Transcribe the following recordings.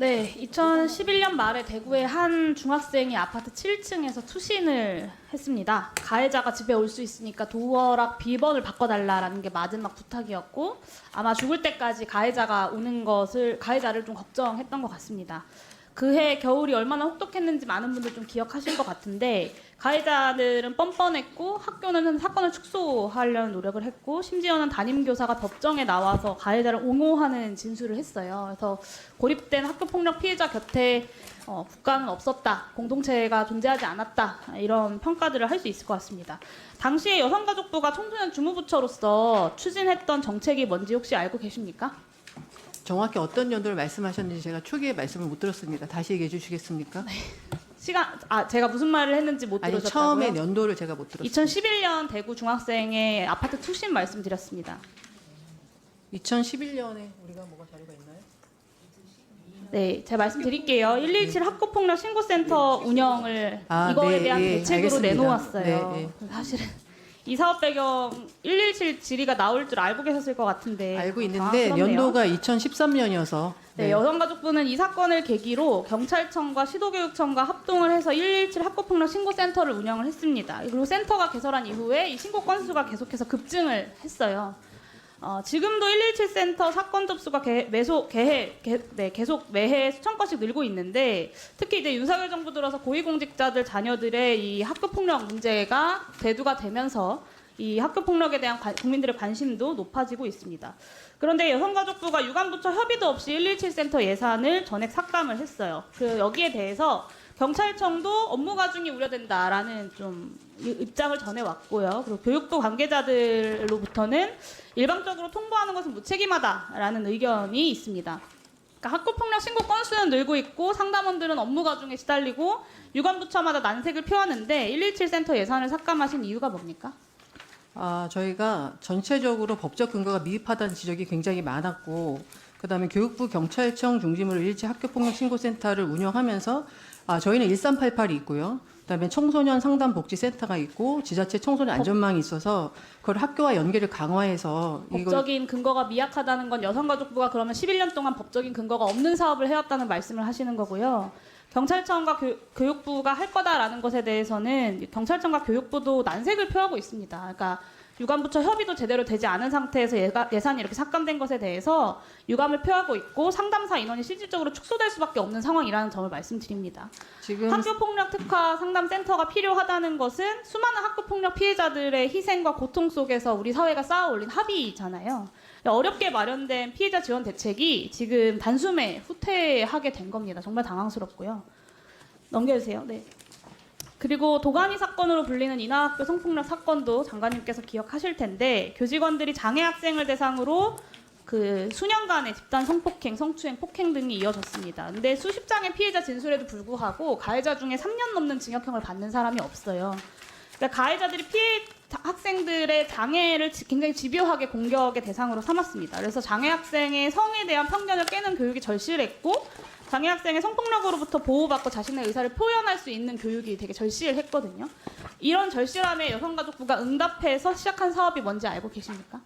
네, 2011년 말에 대구의 한 중학생이 아파트 7층에서 투신을 했습니다. 가해자가 집에 올 수 있으니까 도어락 비번을 바꿔달라라는 게 마지막 부탁이었고, 아마 죽을 때까지 가해자를 좀 걱정했던 것 같습니다. 그해 겨울이 얼마나 혹독했는지 많은 분들 좀 기억하실 것 같은데, 가해자들은 뻔뻔했고 학교는 사건을 축소하려는 노력을 했고, 심지어는 담임교사가 법정에 나와서 가해자를 옹호하는 진술을 했어요. 그래서 고립된 학교폭력 피해자 곁에 국가는 없었다, 공동체가 존재하지 않았다, 이런 평가들을 할 수 있을 것 같습니다. 당시에 여성가족부가 청소년 주무부처로서 추진했던 정책이 뭔지 혹시 알고 계십니까? 정확히 어떤 연도를 말씀하셨는지 제가 초기에 말씀을 못 들었습니다. 다시 얘기해 주시겠습니까? 네. 제가 무슨 말을 했는지 못 아니, 들으셨다고요? 처음에 연도를 제가 못 들었습니다. 2011년 대구 중학생의 아파트 투신 말씀드렸습니다. 2011년에 우리가 뭐가 자료가 있나요? 네, 제가 말씀드릴게요. 117 학교폭력 신고센터 운영을 이거에 대한 대책으로 알겠습니다. 내놓았어요. 네, 사실은 이 사업 배경 117 질의가 나올 줄 알고 계셨을 것 같은데 알고 있는데 당황스럽네요. 연도가 2013년이어서 네, 여성가족부는 이 사건을 계기로 경찰청과 시도교육청과 합동을 해서 117 학교폭력 신고센터를 운영을 했습니다. 그리고 센터가 개설한 이후에 이 신고 건수가 계속해서 급증을 했어요. 지금도 117 센터 사건 접수가 계속 매해 수천 건씩 늘고 있는데, 특히 이제 윤석열 정부 들어서 고위공직자들 자녀들의 이 학교폭력 문제가 대두가 되면서 이 학교폭력에 대한 국민들의 관심도 높아지고 있습니다. 그런데 여성가족부가 유관부처 협의도 없이 117 센터 예산을 전액 삭감을 했어요. 여기에 대해서 경찰청도 업무 가중이 우려된다라는 좀 입장을 전해왔고요. 그리고 교육부 관계자들로부터는 일방적으로 통보하는 것은 무책임하다라는 의견이 있습니다. 그러니까 학교폭력 신고 건수는 늘고 있고 상담원들은 업무 가중에 시달리고 유관부처마다 난색을 표하는데 117 센터 예산을 삭감하신 이유가 뭡니까? 저희가 전체적으로 법적 근거가 미흡하다는 지적이 굉장히 많았고, 그다음에 교육부 경찰청 중심으로 117 학교폭력 신고센터를 운영하면서 저희는 1388이 있고요. 그다음에 청소년 상담복지센터가 있고 지자체 청소년 안전망이 있어서 그걸 학교와 연계를 강화해서 법적인 근거가 미약하다는 건 여성가족부가 그러면 11년 동안 법적인 근거가 없는 사업을 해왔다는 말씀을 하시는 거고요. 경찰청과 교육부가 할 거다라는 것에 대해서는 경찰청과 교육부도 난색을 표하고 있습니다. 그러니까 유관부처 협의도 제대로 되지 않은 상태에서 예산이 이렇게 삭감된 것에 대해서 유감을 표하고 있고 상담사 인원이 실질적으로 축소될 수밖에 없는 상황이라는 점을 말씀드립니다. 지금 학교폭력 특화 상담센터가 필요하다는 것은 수많은 학교폭력 피해자들의 희생과 고통 속에서 우리 사회가 쌓아올린 합의잖아요. 어렵게 마련된 피해자 지원 대책이 지금 단숨에 후퇴하게 된 겁니다. 정말 당황스럽고요. 넘겨주세요. 네. 그리고 도가니 사건으로 불리는 인하학교 성폭력 사건도 장관님께서 기억하실 텐데, 교직원들이 장애 학생을 대상으로 수년간의 집단 성폭행, 성추행, 폭행 등이 이어졌습니다. 근데 수십 장의 피해자 진술에도 불구하고 가해자 중에 3년 넘는 징역형을 받는 사람이 없어요. 그러니까 가해자들이 피해 학생들의 장애를 굉장히 집요하게 공격의 대상으로 삼았습니다. 그래서 장애 학생의 성에 대한 편견을 깨는 교육이 절실했고, 장애 학생의 성폭력으로부터 보호받고 자신의 의사를 표현할 수 있는 교육이 되게 절실했거든요. 이런 절실함에 여성가족부가 응답해서 시작한 사업이 뭔지 알고 계십니까?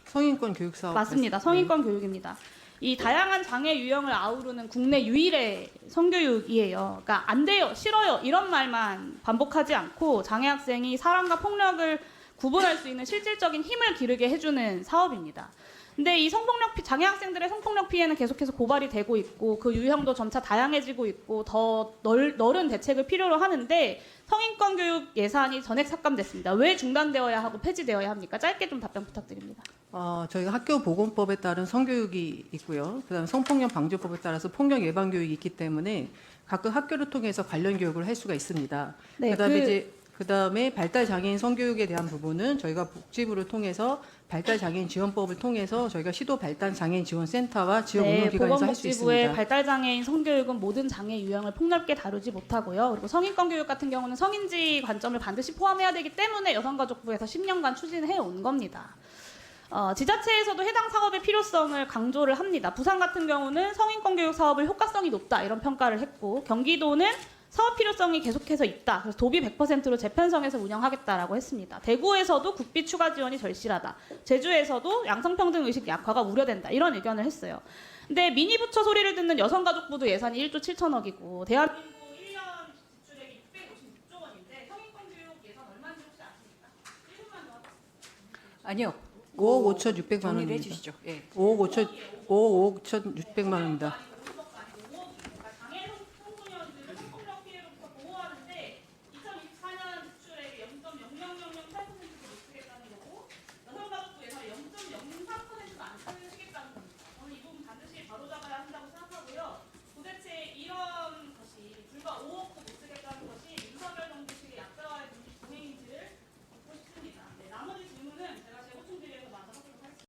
성인권 교육 사업 맞습니다. 성인권 교육입니다. 이 다양한 장애 유형을 아우르는 국내 유일의 성교육이에요. 그러니까 안 돼요, 싫어요 이런 말만 반복하지 않고 장애 학생이 사랑과 폭력을 구분할 수 있는 실질적인 힘을 기르게 해주는 사업입니다. 근데 이 장애 학생들의 성폭력 피해는 계속해서 고발이 되고 있고 그 유형도 점차 다양해지고 있고 더 넓은 대책을 필요로 하는데 성인권 교육 예산이 전액 삭감됐습니다. 왜 중단되어야 하고 폐지되어야 합니까? 짧게 좀 답변 부탁드립니다. 저희가 학교보건법에 따른 성교육이 있고요. 그다음에 성폭력 방지법에 따라서 폭력 예방 교육이 있기 때문에 각각 학교를 통해서 관련 교육을 할 수가 있습니다. 네, 그다음에 발달 장애인 성교육에 대한 부분은 저희가 복지부를 통해서 발달 장애인 지원법을 통해서 저희가 시도 발달 장애인 지원센터와 지원 운영기관에서 할 수 보건복지부의 있습니다. 발달 장애인 성교육은 모든 장애 유형을 폭넓게 다루지 못하고요. 그리고 성인권 교육 같은 경우는 성인지 관점을 반드시 포함해야 되기 때문에 여성가족부에서 10년간 추진해 온 겁니다. 지자체에서도 해당 사업의 필요성을 강조를 합니다. 부산 같은 경우는 성인권 교육 사업을 효과성이 높다 이런 평가를 했고, 경기도는 사업 필요성이 계속해서 있다. 그래서 도비 100%로 재편성해서 운영하겠다라고 했습니다. 대구에서도 국비 추가 지원이 절실하다. 제주에서도 양성평등 의식 약화가 우려된다. 이런 의견을 했어요. 근데 미니 부처 소리를 듣는 여성가족부도 예산이 1조 7천억이고 대한민국 1년 지출액이 656조 원인데 성인권 교육 예산 얼마인지 혹시 아십니까? 1분만 더. 아니요. 5억 5천 6백만 정리를 원입니다. 해주시죠. 예. 5억 5천 6백만 원입니다.